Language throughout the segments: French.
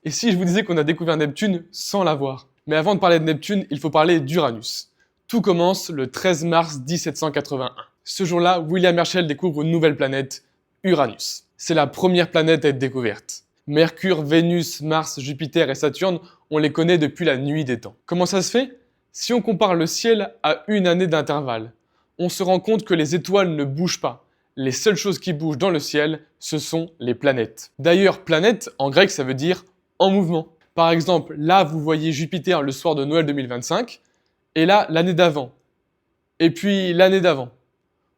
Et si je vous disais qu'on a découvert Neptune sans la voir? Mais avant de parler de Neptune, il faut parler d'Uranus. Tout commence le 13 mars 1781. Ce jour-là, William Herschel découvre une nouvelle planète, Uranus. C'est la première planète à être découverte. Mercure, Vénus, Mars, Jupiter et Saturne, on les connaît depuis la nuit des temps. Comment ça se fait? Si on compare le ciel à une année d'intervalle, on se rend compte que les étoiles ne bougent pas. Les seules choses qui bougent dans le ciel, ce sont les planètes. D'ailleurs, planète, en grec, ça veut dire en mouvement. Par exemple, là, vous voyez Jupiter le soir de Noël 2025, et là, l'année d'avant. Et puis l'année d'avant.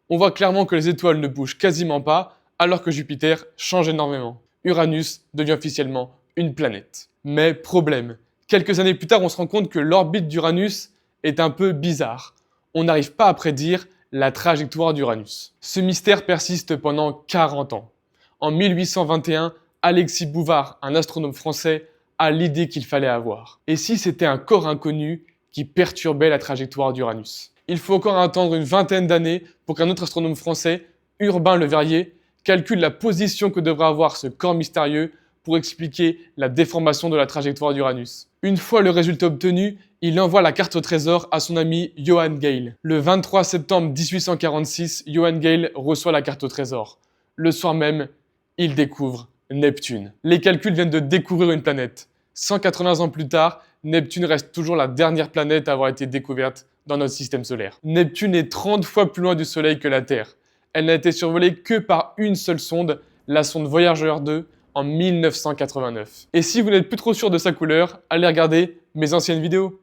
On voit clairement que les étoiles ne bougent quasiment pas, alors que Jupiter change énormément. Uranus devient officiellement une planète. Mais problème, quelques années plus tard, on se rend compte que l'orbite d'Uranus est un peu bizarre. On n'arrive pas à prédire la trajectoire d'Uranus. Ce mystère persiste pendant 40 ans. En 1821, Alexis Bouvard, un astronome français, a l'idée qu'il fallait avoir. Et si c'était un corps inconnu qui perturbait la trajectoire d'Uranus? Il faut encore attendre une vingtaine d'années pour qu'un autre astronome français, Urbain Le Verrier, calcule la position que devrait avoir ce corps mystérieux pour expliquer la déformation de la trajectoire d'Uranus. Une fois le résultat obtenu, il envoie la carte au trésor à son ami Johann Gale. Le 23 septembre 1846, Johann Gale reçoit la carte au trésor. Le soir même, il découvre Neptune. Les calculs viennent de découvrir une planète. 180 ans plus tard, Neptune reste toujours la dernière planète à avoir été découverte dans notre système solaire. Neptune est 30 fois plus loin du Soleil que la Terre. Elle n'a été survolée que par une seule sonde, la sonde Voyager 2, en 1989. Et si vous n'êtes plus trop sûr de sa couleur, allez regarder mes anciennes vidéos.